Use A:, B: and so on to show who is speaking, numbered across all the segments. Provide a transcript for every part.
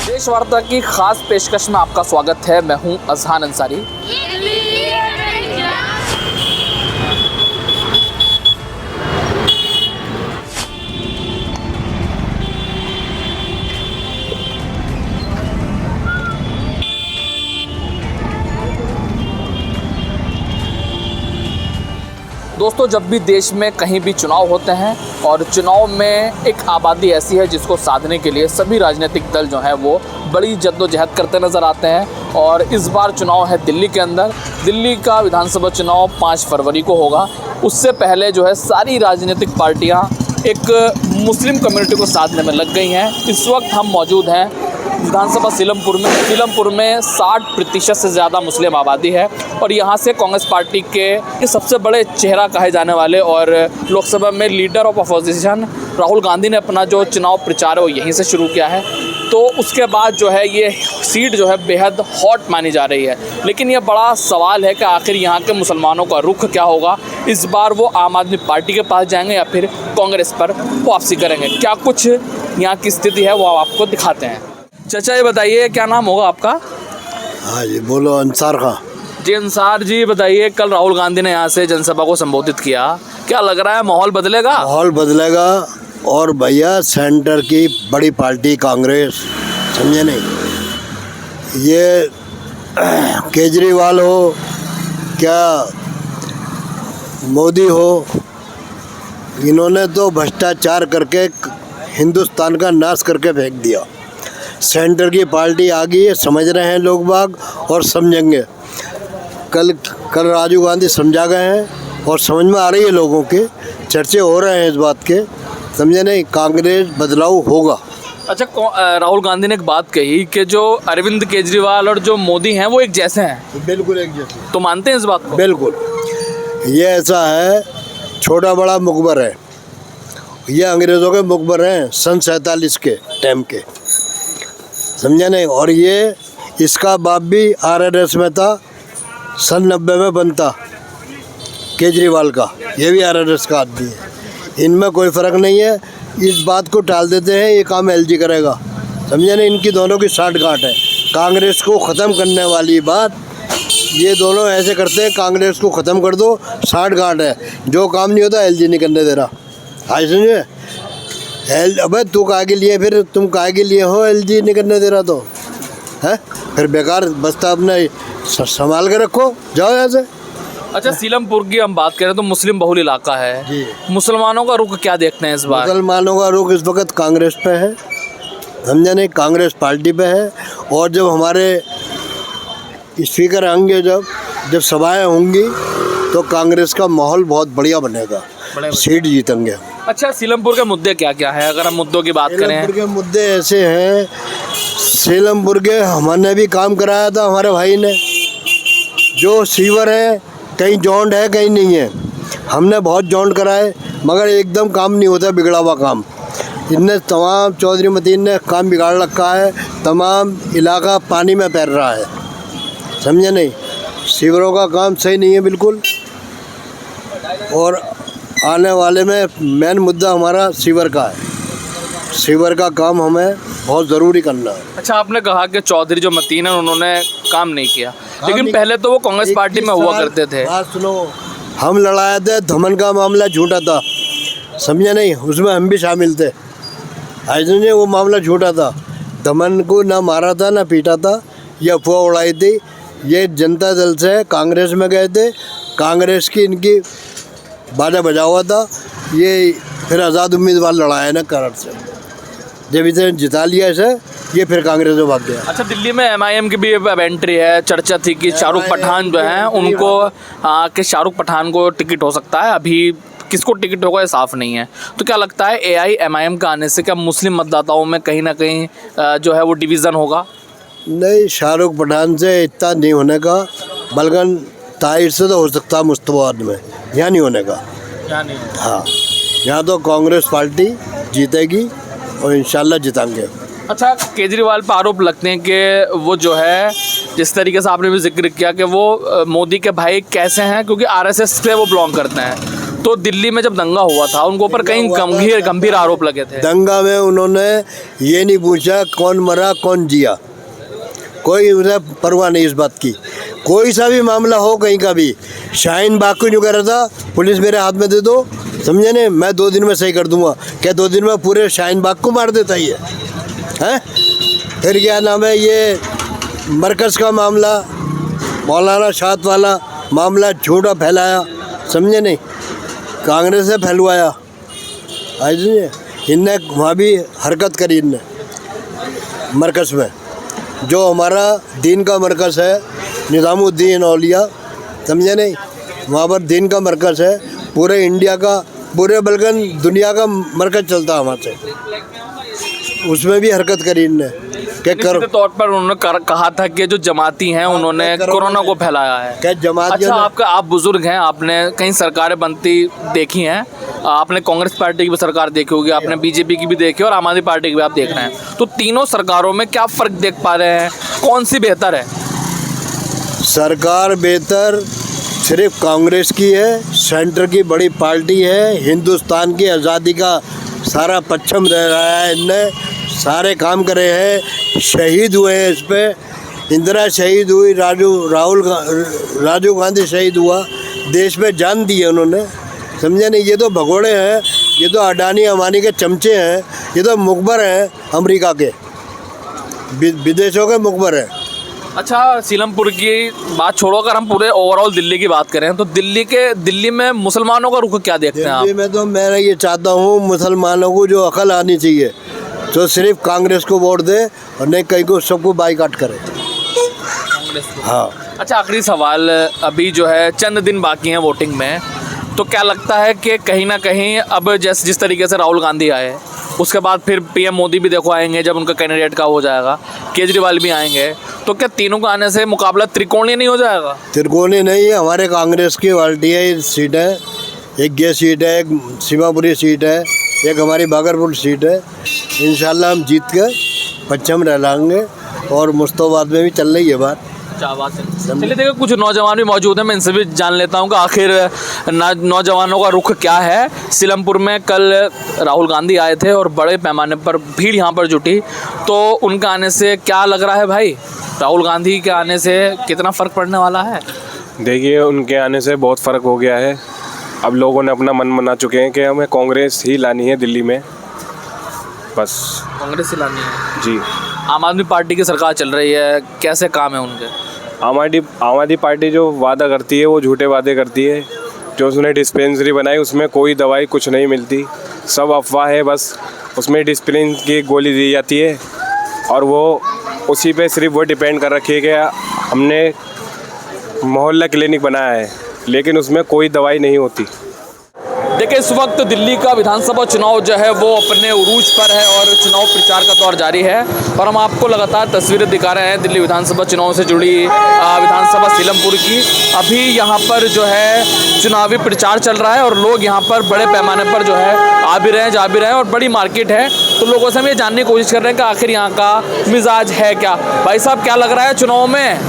A: देश वार्ता की खास पेशकश में आपका स्वागत है। मैं हूं अजहान अंसारी। दोस्तों, जब भी देश में कहीं भी चुनाव होते हैं और चुनाव में एक आबादी ऐसी है जिसको साधने के लिए सभी राजनीतिक दल जो हैं वो बड़ी जद्दोजहद करते नज़र आते हैं। और इस बार चुनाव है दिल्ली के अंदर। दिल्ली का विधानसभा चुनाव 5 फरवरी को होगा। उससे पहले जो है सारी राजनीतिक पार्टियां एक मुस्लिम कम्युनिटी को साधने में लग गई हैं। इस वक्त हम मौजूद हैं विधानसभा सीलमपुर में 60% से ज़्यादा मुस्लिम आबादी है और यहाँ से कांग्रेस पार्टी के सबसे बड़े चेहरा कहे जाने वाले और लोकसभा में leader of opposition Rahul Gandhi ने अपना जो चुनाव प्रचार है वो यहीं से शुरू किया है। तो उसके बाद जो है ये सीट जो है बेहद हॉट मानी जा रही है। लेकिन ये बड़ा सवाल है कि आखिर यहाँ के मुसलमानों का रुख क्या होगा। इस बार वो आम आदमी पार्टी के पास जाएंगे या फिर कांग्रेस पर वापसी करेंगे। क्या कुछ यहाँ की स्थिति है वो आपको दिखाते हैं। चाचा, ये बताइए क्या नाम होगा आपका?
B: हाँ जी, बोलो। अंसार खां
A: जी। अंसार जी, बताइए कल राहुल गांधी ने यहाँ से जनसभा को संबोधित किया, क्या लग रहा है माहौल बदलेगा?
B: माहौल बदलेगा। और भैया, सेंटर की बड़ी पार्टी कांग्रेस, समझे नहीं, ये केजरीवाल हो क्या मोदी हो, इन्होंने तो भ्रष्टाचार करके हिंदुस्तान का नाश करके फेंक दिया। सेंटर की पार्टी आ गई है, समझ रहे हैं लोग बाग और समझेंगे। कल राजीव गांधी समझा गए हैं और समझ में आ रही है लोगों के, चर्चे हो रहे हैं इस बात के, समझे नहीं, कांग्रेस बदलाव होगा।
A: अच्छा, राहुल गांधी ने एक बात कही कि जो अरविंद केजरीवाल और जो मोदी हैं वो एक जैसे हैं।
B: बिल्कुल एक जैसे।
A: तो मानते हैं इस बात को?
B: बिल्कुल। ये ऐसा है, छोटा बड़ा मुखबर है, ये अंग्रेज़ों के मुखबर हैं सन 47 के टाइम के, समझे नहीं। और ये इसका बाप भी आरएसएस में था, सन 90 में बनता केजरीवाल का, ये भी आरएसएस का आदमी है। इनमें कोई फ़र्क नहीं है। इस बात को टाल देते हैं ये काम एलजी करेगा, समझे नहीं। इनकी दोनों की साठगांठ है। कांग्रेस को ख़त्म करने वाली बात ये दोनों ऐसे करते हैं, कांग्रेस को ख़त्म कर दो, साठगांठ है। जो काम नहीं होता एलजी नहीं करने दे रहा। आज समझे, अबे तू काहे के लिए, फिर तुम काहे के लिए हो एलजी नहीं करने दे रहा तो है? फिर बेकार बस्ता अपने संभाल के रखो, जाओ यहाँ से।
A: अच्छा, सीलमपुर की हम बात करें तो मुस्लिम बहुल इलाका है जी। मुसलमानों का रुख क्या देखते हैं इस बार?
B: मुसलमानों का रुख इस वक्त कांग्रेस पे है, समझे नहीं, कांग्रेस पार्टी पे है। और जब हमारे स्पीकर आएंगे, जब सभाएं होंगी तो कांग्रेस का माहौल बहुत बढ़िया बनेगा, सीट जीतेंगे।
A: अच्छा, सीलमपुर के मुद्दे क्या क्या है अगर हम मुद्दों की बात करें?
B: सीलमपुर के मुद्दे ऐसे हैं, सीलमपुर के हमने भी काम कराया था हमारे भाई ने। जो सीवर है, कहीं जॉन्ड है कहीं नहीं है, हमने बहुत जॉन्ड कराए मगर एकदम काम नहीं होता, बिगड़ा हुआ काम। इनने तमाम चौधरी मतीन ने काम बिगाड़ रखा है, तमाम इलाका पानी में तैर रहा है, समझे नहीं। सीवरों का काम सही नहीं है बिल्कुल। और आने वाले में मेन मुद्दा हमारा सीवर का है, सीवर का काम हमें बहुत ज़रूरी करना है।
A: अच्छा, आपने कहा कि चौधरी जो मतीन है उन्होंने काम नहीं किया, लेकिन पहले तो वो कांग्रेस पार्टी में हुआ करते थे।
B: बात सुनो, हम लड़ाए थे, धमन का मामला झूठा था, समझे नहीं, उसमें हम भी शामिल थे। आज ने वो मामला झूठा था, धमन को ना मारा था ना पीटा था, ये अफवाह उड़ाई थी। ये जनता दल से कांग्रेस में गए थे, कांग्रेस की इनकी बाजा बजा हुआ था, ये फिर आज़ाद उम्मीदवार लड़ाया ना कारण से, जब इसे जिता लिया इसे, ये फिर कांग्रेस में भाग गया।
A: अच्छा, दिल्ली में एमआईएम की भी अब एंट्री है, चर्चा थी कि शाहरुख पठान जो हैं उनको कि शाहरुख पठान को टिकट हो सकता है। अभी किसको टिकट होगा ये साफ नहीं है। तो क्या लगता है एआईएमआईएम का आने से क्या मुस्लिम मतदाताओं में कहीं ना कहीं जो है वो डिवीज़न होगा?
B: नहीं, शाहरुख पठान से इतना नहीं होने का, बल्कि ताहिर से तो हो सकता है मुस्तफाबाद में, यहाँ नहीं होने का।
A: यहाँ नहीं।
B: हाँ, यहाँ तो कांग्रेस पार्टी जीतेगी और इंशाल्लाह जिताएंगे।
A: अच्छा, केजरीवाल पर आरोप लगते हैं कि वो जो है, जिस तरीके से आपने भी जिक्र किया कि वो मोदी के भाई कैसे हैं, क्योंकि आरएसएस से वो बिलोंग करते हैं। तो दिल्ली में जब दंगा हुआ था उनके ऊपर कई गंभीर आरोप लगे थे।
B: दंगा में उन्होंने ये नहीं पूछा कौन मरा कौन जिया, कोई उन्हें परवाह नहीं इस बात की। कोई सा भी मामला हो कहीं का भी, शाहीन बाग को जो कह रहा था पुलिस मेरे हाथ में दे दो, समझे नहीं, मैं 2 दिन में सही कर दूंगा। क्या 2 दिन में पूरे शाहीन बाग को मार देता ही है? फिर क्या नाम है, ये मरकज़ का मामला, मौलाना शाद वाला मामला झूठा फैलाया, समझे नहीं, कांग्रेस ने फैलवाया। आज इनने वहाँ भी हरकत करी, इनने मरकज़ में, जो हमारा दीन का मरकज़ है, निज़ामुद्दीन औलिया, समझे नहीं, वहाँ पर दीन का मरकज़ है, पूरे इंडिया का, पूरे बल्कि दुनिया का मरकज़ चलता है वहाँ से, उसमें भी हरकत करी इनने।
A: निश्चित तौर पर उन्होंने कहा था कि जो जमाती हैं उन्होंने कोरोना को फैलाया है।
B: क्या जमाती?
A: अच्छा, आप बुजुर्ग हैं, आपने कई सरकारें बनती देखी हैं, आपने कांग्रेस पार्टी की भी सरकार देखी होगी, आपने बीजेपी की भी देखी और आम आदमी पार्टी की भी आप देख रहे हैं। तो तीनों सरकारों में क्या फ़र्क देख पा रहे हैं, कौन सी बेहतर है?
B: सरकार बेहतर सिर्फ कांग्रेस की है, सेंटर की बड़ी पार्टी है, हिंदुस्तान की आज़ादी का सारा पच्छम रह रहा है, इनने सारे काम करे हैं, शहीद हुए हैं इस पर। इंदिरा शहीद हुई, राजीव गांधी शहीद हुआ, देश में जान दी है उन्होंने, समझे नहीं। ये तो भगोड़े हैं, ये तो अडानी अमानी के चमचे हैं, ये तो मुखबर हैं अमेरिका के, विदेशों के मुखबर हैं।
A: अच्छा, सीलमपुर की बात छोड़ो, अगर हम पूरे ओवरऑल दिल्ली की बात करें तो दिल्ली में मुसलमानों का रुख क्या देखते हैं आप?
B: दिल्ली में तो मैं ये चाहता हूँ मुसलमानों को जो अकल आनी चाहिए तो सिर्फ कांग्रेस को वोट दे और नहीं कहीं को सबको बाइकाट करे। हाँ।
A: अच्छा, आखिरी सवाल, अभी जो है चंद दिन बाकी हैं वोटिंग में, तो क्या लगता है कि कहीं ना कहीं अब जिस तरीके से राहुल गांधी आए, उसके बाद फिर पीएम मोदी भी देखो आएंगे जब उनका कैंडिडेट का हो जाएगा, केजरीवाल भी आएंगे, तो क्या तीनों का आने से मुकाबला त्रिकोणीय नहीं हो जाएगा?
B: त्रिकोणीय नहीं है, हमारे कांग्रेस की पार्टी है, सीट है, एक ये सीट है, एक सीमापुरी सीट है, एक हमारी बागरपुर सीट है। इंशाल्लाह हम जीत के पश्चिम रहलाएंगे और मुस्तफाबाद में भी चल रही है बात।
A: चलिए, देखो कुछ नौजवान भी मौजूद हैं, मैं इनसे भी जान लेता हूं कि आखिर नौजवानों का रुख क्या है। सीलमपुर में कल राहुल गांधी आए थे और बड़े पैमाने पर भीड़ यहां पर जुटी, तो उनका आने से क्या लग रहा है भाई? राहुल गांधी के आने से कितना फ़र्क पड़ने वाला है?
C: देखिए, उनके आने से बहुत फ़र्क हो गया है। अब लोगों ने अपना मन बना चुके हैं कि हमें कांग्रेस ही लानी है दिल्ली में, बस
A: कांग्रेस ही लानी है
C: जी।
A: आम आदमी पार्टी की सरकार चल रही है, कैसे काम है उनके?
C: आम आदमी पार्टी जो वादा करती है वो झूठे वादे करती है। जो उसने डिस्पेंसरी बनाई उसमें कोई दवाई कुछ नहीं मिलती, सब अफवाह है, बस उसमें डिस्प्लिन की गोली दी जाती है और वो उसी पे सिर्फ वो डिपेंड कर रखी है कि हमने मोहल्ला क्लिनिक बनाया है, लेकिन उसमें कोई दवाई नहीं होती।
A: देखिए, इस वक्त दिल्ली का विधानसभा चुनाव जो है वो अपने उरूज पर है और चुनाव प्रचार का दौर जारी है और हम आपको लगातार तस्वीरें दिखा रहे हैं दिल्ली विधानसभा चुनाव से जुड़ी, विधानसभा सीलमपुर की। अभी यहाँ पर जो है चुनावी प्रचार चल रहा है और लोग यहाँ पर बड़े पैमाने पर जो है आ भी रहे हैं, जा भी रहे हैं और बड़ी मार्केट है, तो लोगों से हम ये जानने की कोशिश कर रहे हैं कि आखिर यहाँ का मिजाज है क्या। भाई साहब, क्या लग रहा है चुनाव में?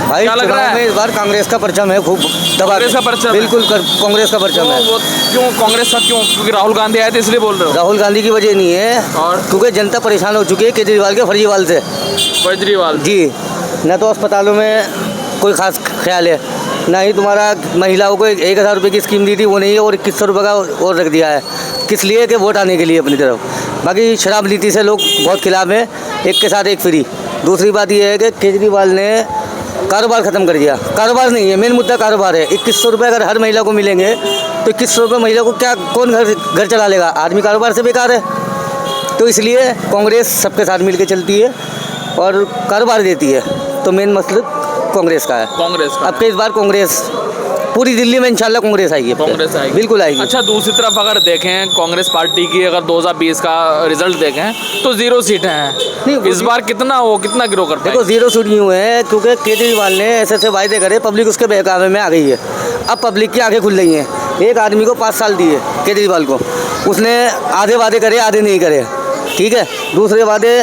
D: भाई
A: क्या लग रहा है?
D: इस बार कांग्रेस का परचम है, खूब
A: कांग्रेस का परचम?
D: बिल्कुल कांग्रेस का परचम है।
A: क्यों कांग्रेस का? क्यों? क्योंकि राहुल गांधी आए थे इसलिए बोल रहे हो?
D: राहुल गांधी की वजह नहीं है,
A: और
D: क्योंकि जनता परेशान हो चुकी है केजरीवाल के फर्जीवाल से।
A: केजरीवाल
D: जी, न तो अस्पतालों में कोई खास ख्याल है, ना ही तुम्हारा महिलाओं को 1000 रुपये की स्कीम दी थी वो नहीं है, और 2100 रुपये का और रख दिया है, किस लिए? कि वोट आने के लिए अपनी तरफ। बाकी शराब नीति से लोग बहुत खिलाफ हैं, एक के साथ एक फ्री। दूसरी बात यह है कि केजरीवाल ने कारोबार ख़त्म कर दिया। कारोबार नहीं है, मेन मुद्दा कारोबार है। 2100 रुपये अगर हर महिला को मिलेंगे तो 2100 रुपये महिला को क्या, कौन घर चला लेगा? आदमी कारोबार से बेकार है। तो इसलिए कांग्रेस सबके साथ मिलकर चलती है और कारोबार देती है, तो मेन मसला कांग्रेस का है।
A: कांग्रेस का
D: अब के इस बार कांग्रेस पूरी दिल्ली में इंशाल्लाह कांग्रेस आएगी।
A: कांग्रेस आएगी,
D: बिल्कुल आएगी।
A: अच्छा, दूसरी तरफ अगर देखें कांग्रेस पार्टी की अगर 2020 का रिजल्ट देखें तो 0 सीटें हैं। इस बार कितना ग्रो कर
D: देखो
A: पाएगी?
D: 0 सीट यूँ है क्योंकि केजरीवाल ने ऐसे वायदे करे, पब्लिक उसके बहकावे में आ गई है। अब पब्लिक की आंखें खुल रही हैं। एक आदमी को 5 साल दिए केजरीवाल को, उसने आधे वादे करे आधे नहीं करे, ठीक है। दूसरे वादे,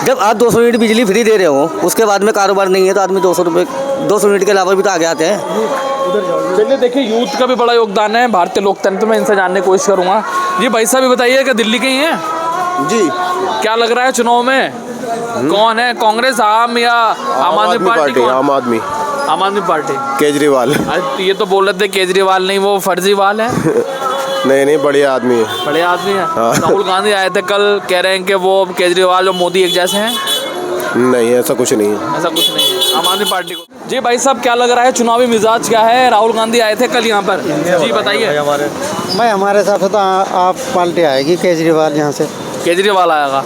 D: जब आप 200 यूनिट बिजली फ्री दे रहे हो, उसके बाद में कारोबार नहीं है तो आदमी 200 यूनिट के अलावा भी तो आगे आते हैं।
A: चलिए, देखिए यूथ का भी बड़ा योगदान है भारतीय लोकतंत्र में, इनसे जानने की कोशिश करूँगा। जी भाई साहब, भी बताइए कि दिल्ली के ही हैं
E: जी।
A: क्या लग रहा है चुनाव में कौन है, कांग्रेस, आम या आम आदमी पार्टी?
E: आम आदमी
A: पार्टी
E: केजरीवाल।
A: अरे ये तो बोल रहे थे केजरीवाल नहीं, वो फर्जीवाल है।
E: नहीं, बढ़िया आदमी है।
A: बड़े आदमी है।
E: हाँ।
A: राहुल गांधी आए थे कल, कह रहे हैं कि वो केजरीवाल और मोदी एक जैसे हैं।
E: नहीं, ऐसा कुछ नहीं है।
A: ऐसा कुछ नहीं है आम आदमी पार्टी को। जी भाई साहब, क्या लग रहा है चुनावी मिजाज क्या है? राहुल गांधी आए थे कल यहाँ पर, जी बताइए।
F: भाई हमारे हिसाब से तो आप पार्टी आएगी केजरीवाल यहाँ से।
A: केजरीवाल आएगा।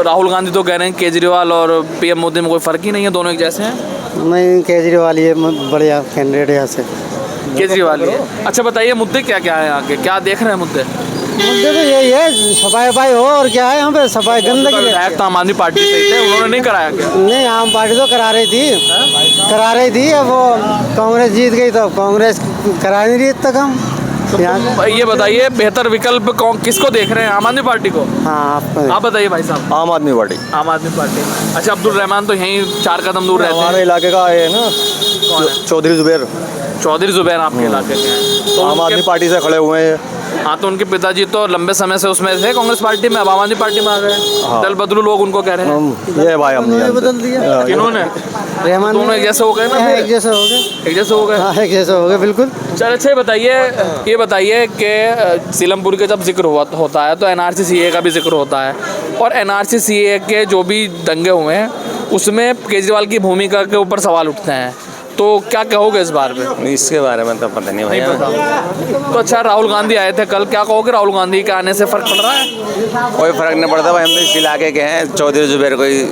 A: राहुल गांधी तो कह रहे हैं केजरीवाल और पीएम मोदी में कोई फर्क ही नहीं है, दोनों एक जैसे हैं।
F: नहीं, केजरीवाल ये बढ़िया कैंडिडेट है यहाँ से।
A: केजरीवाल ही है। अच्छा बताइए, मुद्दे क्या क्या है यहाँ के, क्या देख रहे हैं मुद्दे?
F: मुद्दे तो यही है, सफाई हो और क्या है यहाँ पे, सफाई गंदगी।
A: विधायक तो आम आदमी पार्टी से ही थे, उन्होंने नहीं कराया क्या?
F: नहीं, आम पार्टी तो करा रही थी, अब वो कांग्रेस जीत गई तो कांग्रेस करा नहीं रही तक हम यहाँ।
A: ये बताइए, बेहतर विकल्प किसको देख रहे हैं, आम आदमी पार्टी को?
F: हाँ,
A: आप बताइए भाई साहब।
E: आम आदमी पार्टी।
A: आम आदमी पार्टी। अच्छा, अब्दुल रहमान तो यहीं 4 कदम दूर रहते
E: हमारे
A: हैं।
E: इलाके का है ना,
A: कौन है?
E: चौधरी जुबैर।
A: चौधरी जुबैर आपके इलाके के हैं। तो
E: आम आदमी पार्टी से खड़े हुए हैं।
A: हाँ, तो उनके पिताजी तो लंबे समय से उसमें थे कांग्रेस पार्टी में, अब आम आदमी पार्टी में आ गए। दल बदलू लोग उनको कह रहे हैं।
E: ये भाई हमने
F: बदल दिया
A: किन्होंने?
F: रहमान
A: दोनों एक जैसे हो गए ना?
F: एक जैसे हो गए।
A: एक जैसे हो गए।
F: हाँ, एक जैसे हो गए बिल्कुल।
A: चल, अच्छा ये बताइए कि सीलमपुर के जब जिक्र होता है तो एनआरसी सीए का भी जिक्र होता है, और एनआरसी सीए के जो भी दंगे हुए हैं उसमें केजरीवाल की भूमिका के ऊपर सवाल उठते हैं, तो क्या कहोगे इस बार में?
G: इसके बारे में तो पता नहीं
A: नहीं
G: भैया।
A: पता। तो अच्छा, राहुल गांधी आए थे कल, क्या कहोगे राहुल गांधी के आने से फर्क पड़ रहा है?
G: कोई फर्क नहीं पड़ता भाई, हम तो इस इलाके के हैं, चौधरी जुबैर को ही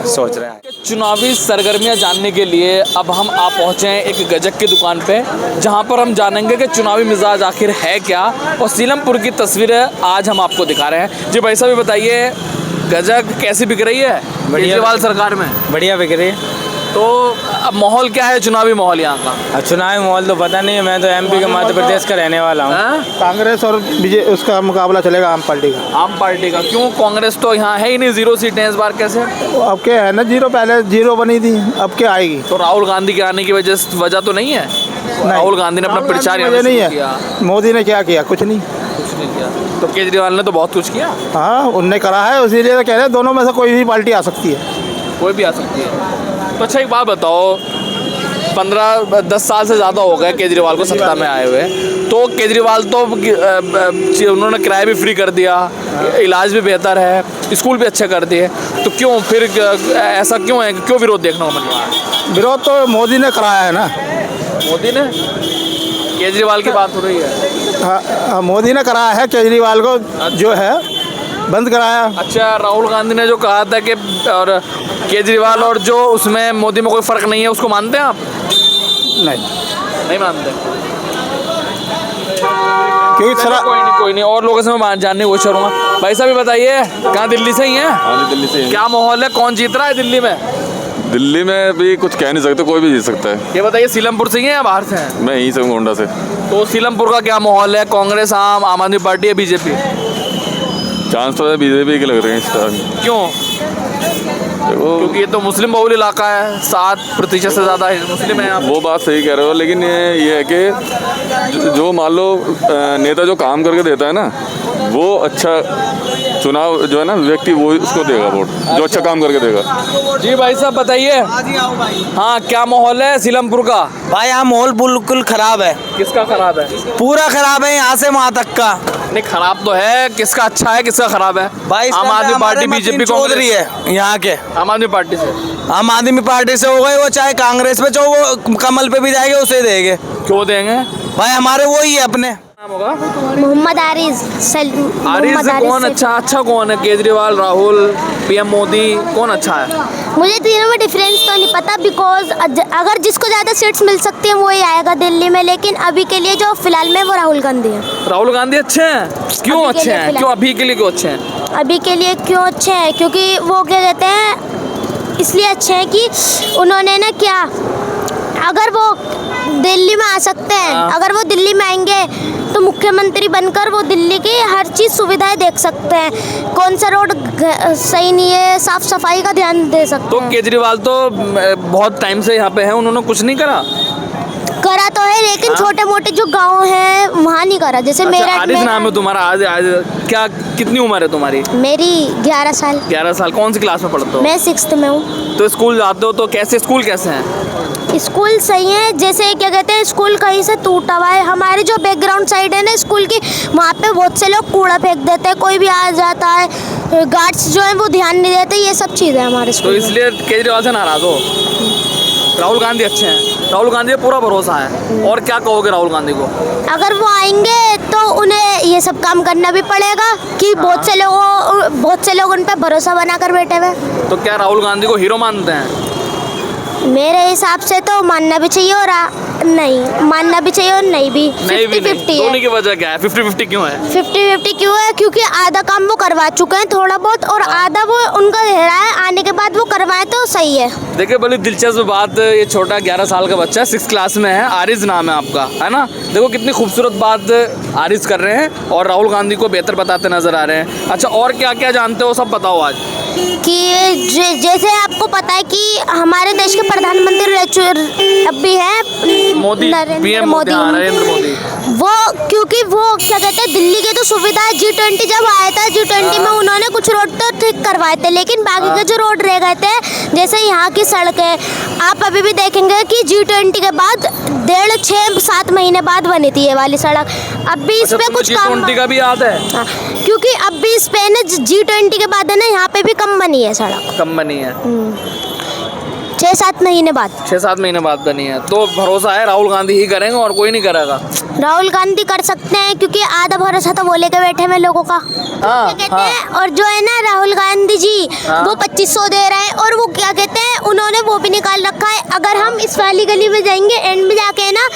G: सोच रहे हैं।
A: चुनावी सरगर्मियां जानने के लिए अब हम आ पहुंचे हैं एक गजक की दुकान पे, जहां पर हम जानेंगे कि चुनावी मिजाज आखिर है क्या, और सीलमपुर की तस्वीरें आज हम आपको दिखा रहे हैं। जी भाई साहब, ये बताइए, गजक कैसी बिक रही है केजरीवाल सरकार में?
G: बढ़िया बिक रही है।
A: तो अब माहौल क्या है, चुनावी माहौल यहाँ का?
G: अब चुनावी माहौल तो पता नहीं है, मैं तो एमपी के मध्य प्रदेश का रहने वाला हूँ।
A: हाँ?
F: कांग्रेस और बीजेपी उसका मुकाबला चलेगा आम पार्टी का।
A: आम पार्टी का? क्यों? कांग्रेस तो यहाँ है ही नहीं, 0 सीटें इस बार, कैसे?
F: अब क्या है ना, 0 पहले 0 बनी थी, अब क्या आएगी?
A: तो राहुल गांधी के आने की वजह तो नहीं है? राहुल गांधी ने अपना प्रचार यहाँ
F: वजह
A: से
F: नहीं
A: शुरू किया।
F: है। मोदी ने क्या किया? कुछ नहीं।
A: कुछ नहीं किया। तो केजरीवाल ने तो बहुत कुछ किया।
F: हाँ, उनने करा है, इसीलिए तो कह रहे हैं दोनों में से कोई भी पार्टी आ सकती है।
A: कोई भी आ सकती है। तो अच्छा, एक बात बताओ, 15-10 साल से ज़्यादा हो गए केजरीवाल को सत्ता में आए हुए, तो केजरीवाल तो उन्होंने किराया भी फ्री कर दिया, इलाज भी बेहतर है, स्कूल भी अच्छे कर दिए, तो क्यों फिर ऐसा क्यों है, क्यों विरोध देखने को मिल रहा है?
F: विरोध तो मोदी ने कराया है ना।
A: मोदी ने? केजरीवाल की बात हो रही है।
F: हाँ, मोदी ने कराया है, केजरीवाल को जो है बंद कराया।
A: अच्छा, राहुल गांधी ने जो कहा था कि और केजरीवाल और जो उसमें मोदी में कोई फ़र्क नहीं है, उसको मानते हैं आप? नहीं मानते।
F: क्योंकि
A: कोई नहीं, और लोगों से मैं जानने की कोशिश करूँगा। भाई साहब, ये बताइए, कहाँ दिल्ली से ही हैं?
H: हाँ, दिल्ली से।
A: क्या माहौल है, कौन जीत रहा है दिल्ली में?
H: दिल्ली में भी कुछ कह नहीं सकते, कोई भी जीत सकता है।
A: ये बताइए, सीलमपुर से ही हैं या बाहर से हैं?
H: मैं यहीं से हूँ, गोंडा से।
A: तो सीलमपुर का क्या माहौल है, कांग्रेस, आम आदमी पार्टी या बीजेपी?
H: चांस तो है बीजेपी के लग रहे हैं इस टाइम।
A: क्यों?
H: देखो,
A: क्योंकि ये तो मुस्लिम बहुल इलाका है, 7% से ज़्यादा मुस्लिम है यहाँ पे।
H: वो बात सही कह रहे हो, लेकिन ये है कि जो मान लो नेता जो काम करके देता है ना, वो अच्छा चुनाव जो है ना, व्यक्ति वो उसको देगा वोट, जो अच्छा काम करके देगा।
A: जी भाई साहब, बताइए। हाँ, क्या माहौल है सीलमपुर का?
I: भाई यहाँ माहौल बिल्कुल खराब है।
A: किसका खराब है?
I: पूरा खराब है, यहाँ से वहाँ तक का।
A: नहीं, खराब तो है, किसका अच्छा है किसका खराब है?
I: भाई
A: आम आदमी पार्टी, बीजेपी,
I: चौधरी है यहाँ के।
A: आम आदमी पार्टी से?
I: आम आदमी पार्टी से हो गए, वो चाहे कांग्रेस पे चाहे वो कमल पे भी जाएंगे, उसे देंगे।
A: क्यों देंगे?
I: भाई हमारे वो ही है अपने।
A: नाम होगा
J: मोहम्मद आरिज।
A: आरिज से कौन अच्छा कौन है? केजरीवाल, राहुल, पीएम मोदी, कौन अच्छा है?
J: मुझे तीनों में डिफरेंस तो नहीं पता, बिकॉज अगर जिसको ज़्यादा सीट्स मिल सकती हैं वही आएगा दिल्ली में, लेकिन अभी के लिए जो फिलहाल में वो राहुल गांधी है।
A: राहुल गांधी अच्छे हैं? क्यों
J: अभी के
A: अच्छे
J: लिए
A: हैं?
J: फिलहाल।
A: क्यों अभी के लिए क्यों अच्छे हैं?
J: अभी के लिए क्यों अच्छे हैं, क्योंकि वो क्या कहते हैं, इसलिए अच्छे हैं कि उन्होंने ना क्या, अगर वो दिल्ली में आ सकते हैं, अगर वो दिल्ली में आएंगे तो मुख्यमंत्री बनकर वो दिल्ली की हर चीज़ सुविधाएं देख सकते हैं, कौन सा रोड सही नहीं है, साफ सफाई का ध्यान दे सकते
A: तो
J: हैं।
A: केजरीवाल तो बहुत टाइम से यहाँ पे हैं, उन्होंने कुछ नहीं करा।
J: करा तो है, लेकिन छोटे मोटे जो गांव हैं वहाँ नहीं करा। जैसे
A: अच्छा,
J: मेरा
A: आरिज नाम है तुम्हारा। आज क्या कितनी उम्र है तुम्हारी?
J: मेरी 11 साल।
A: 11 साल। कौन सी क्लास में पढ़ते हो?
J: मैं 6th में हूँ।
A: तो स्कूल जाते हो तो कैसे, स्कूल कैसे हैं?
J: स्कूल सही है, जैसे क्या कहते हैं, स्कूल कहीं से टूटा हुआ है। हमारे जो बैकग्राउंड साइड है ना स्कूल की, वहाँ पे बहुत से लोग कूड़ा फेंक देते हैं, कोई भी आ जाता है, गार्ड्स जो है वो ध्यान नहीं देते, ये सब चीज़ें हमारे
A: तो
J: स्कूल में।
A: इसलिए केजरीवाल से नाराज हो? राहुल गांधी अच्छे हैं, राहुल गांधी पे पूरा भरोसा है। और क्या कहोगे राहुल गांधी को?
J: अगर वो आएंगे तो उन्हें ये सब काम करना भी पड़ेगा कि बहुत से लोग उन पर भरोसा बनाकर बैठे हुए।
A: तो क्या राहुल गांधी को हीरो मानते हैं?
J: मेरे हिसाब से तो मानना भी चाहिए और नहीं मानना भी चाहिए और नहीं भी। 50-50
A: दोनों
J: है।
A: की वजह क्या है? 50-50 क्यों है?
J: 50-50 क्यों है? क्योंकि आधा काम वो करवा चुके हैं थोड़ा बहुत, और आधा वो उनका रह रहा है, आने के बाद वो करवाए तो सही है।
A: देखिए बड़ी दिलचस्प बात, ये छोटा 11 साल का बच्चा 6th क्लास में है, आरिज नाम है आपका, है ना? देखो कितनी खूबसूरत बात आरिज कर रहे हैं और राहुल गांधी को बेहतर बताते नजर आ रहे हैं। अच्छा, और क्या क्या जानते हो, सब बताओ आज।
J: कि जैसे आपको पता है कि हमारे देश के प्रधानमंत्री अभी है
A: मोदी, PM मोदी, हाँ, नरेंद्र मोदी।
J: वो क्योंकि वो क्या कहते हैं, दिल्ली के तो सुविधा है। G20 जब आया था, G20 में उन्होंने कुछ रोड तो ठीक करवाए थे, लेकिन बाकी के जो रोड रह गए थे, जैसे यहाँ की सड़कें, आप अभी भी देखेंगे कि G20 के बाद 1.5-6-7 महीने बाद बनी थी ये वाली सड़क। अब भी इस पे कुछ काम,
A: G20 का भी याद है?
J: हाँ, क्योंकि अब भी इस पे ना G20 के बाद है ना, यहाँ पे भी कम बनी है सड़क,
A: कम बनी है।
J: 6-7 महीने बाद।
A: 6-7 महीने बाद बनी है। तो भरोसा है राहुल गांधी ही करेंगे और कोई नहीं करेगा?
J: राहुल गांधी कर सकते हैं, क्योंकि आधा भरोसा तो वो लेके बैठे हैं लोगों का। क्या कहते हैं, और जो है ना राहुल गांधी जी, वो 2500 दे रहे हैं, और वो क्या कहते हैं, उन्होंने वो भी निकाल रखा है। अगर हम इस वाली गली में जाएंगे, एंड में जाके ना,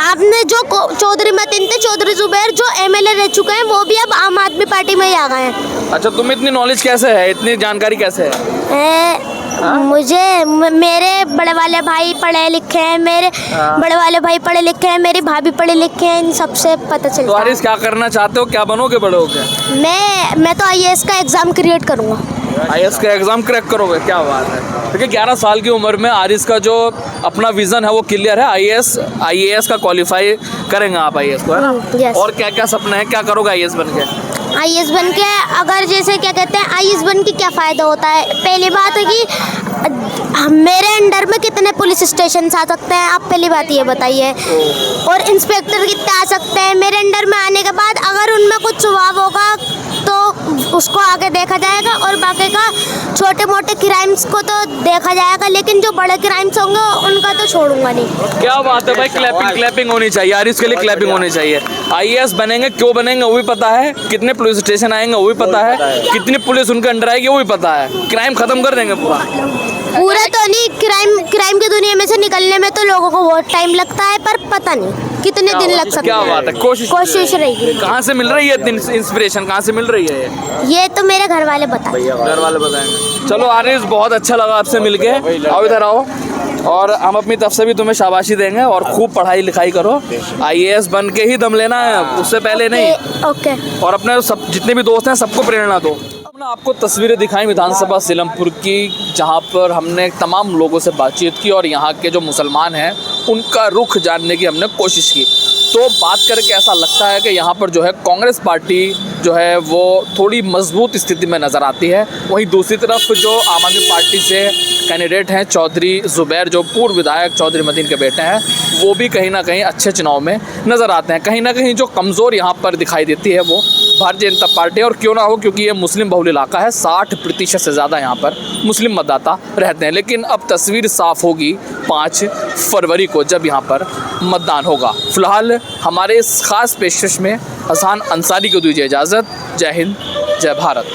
J: आपने जो चौधरी मतीन थे, चौधरी जुबैर जो MLA रह चुके हैं, वो भी अब आम आदमी पार्टी में ही आ गए हैं।
A: अच्छा, तुम्हें इतनी नॉलेज कैसे है, इतनी जानकारी कैसे है?
J: मुझे मेरे बड़े वाले भाई पढ़े लिखे हैं, मेरे बड़े वाले भाई पढ़े लिखे हैं, मेरी भाभी पढ़े लिखे हैं, इन सबसे पता
A: तो
J: चलता है।
A: आरिज क्या करना चाहते हो, क्या बनोगे बड़े होके?
J: मैं तो IAS का एग्ज़ाम क्रिएट करूँगा।
A: IAS का एग्जाम क्रैक करोगे? क्या बात है। देखिए 11 साल की उम्र में आरिज का जो अपना विजन है वो क्लियर है। IAS का क्वालिफाई करेंगे आप IAS को, है ना?
J: Yes.
A: और क्या क्या सपना है, क्या करोगे IAS बन के?
J: IAS बन के, अगर जैसे क्या कहते हैं, IAS बन के क्या फ़ायदा होता है? पहली बात है कि मेरे अंडर में कितने पुलिस स्टेशन आ सकते हैं, आप पहली बात ये बताइए। और इंस्पेक्टर कितने आ सकते हैं मेरे अंडर में आने के बाद? अगर उनमें कुछ स्वभाव होगा तो उसको आगे देखा जाएगा, और बाकी का छोटे मोटे क्राइम्स को तो देखा जाएगा, लेकिन जो बड़े क्राइम्स होंगे उनका तो छोड़ूंगा नहीं।
A: क्या बात है भाई, क्लैपिंग होनी चाहिए, आरिज के लिए क्लैपिंग होनी चाहिए। IAS बनेंगे, क्यों बनेंगे वो भी पता है, कितने पुलिस स्टेशन आएंगे वो भी पता है, कितनी पुलिस उनके अंडर आएगी वो भी पता है, क्राइम खत्म कर देंगे पूरा
J: तो नहीं, क्राइम की दुनिया में से निकलने में तो लोगों को बहुत टाइम लगता है, पर पता नहीं कितने दिन लग सकते हैं।
A: क्या बात है, कोशिश
J: रहेगी।
A: कहाँ से मिल रही है इंस्पिरेशन, कहाँ से मिल रही है
J: ये तो मेरे घर वाले बताएंगे।
A: घर वाले बताएंगे। चलो आरिज, बहुत अच्छा लगा आपसे मिलके। आओ इधर आओ, और हम अपनी तरफ से भी तुम्हें शाबाशी देंगे, और खूब पढ़ाई लिखाई करो। IAS बन के ही दम लेना है, उससे पहले नहीं।
J: ओके।
A: और अपने सब जितने भी दोस्त हैं सबको प्रेरणा दो। हमने आपको तस्वीरें दिखाई विधानसभा सीलमपुर की, जहां पर हमने तमाम लोगों से बातचीत की और यहाँ के जो मुसलमान हैं उनका रुख जानने की हमने कोशिश की। तो बात करके ऐसा लगता है कि यहाँ पर जो है कांग्रेस पार्टी जो है वो थोड़ी मजबूत स्थिति में नज़र आती है। वहीं दूसरी तरफ जो आम आदमी पार्टी से कैंडिडेट हैं चौधरी जुबैर, जो पूर्व विधायक चौधरी मतीन के बेटे हैं, वो भी कहीं ना कहीं अच्छे चुनाव में नज़र आते हैं। कहीं ना कहीं जो कमज़ोर यहाँ पर दिखाई देती है वो भारतीय जनता पार्टी, और क्यों ना हो, क्योंकि ये मुस्लिम बहुल इलाका है, 60% से ज़्यादा यहाँ पर मुस्लिम मतदाता रहते हैं। लेकिन अब तस्वीर साफ़ होगी 5 फरवरी को, जब यहाँ पर मतदान होगा। फ़िलहाल हमारे इस ख़ास पेशकश में हसन अंसारी को दीजिए इजाज़त। जय हिंद, जय भारत।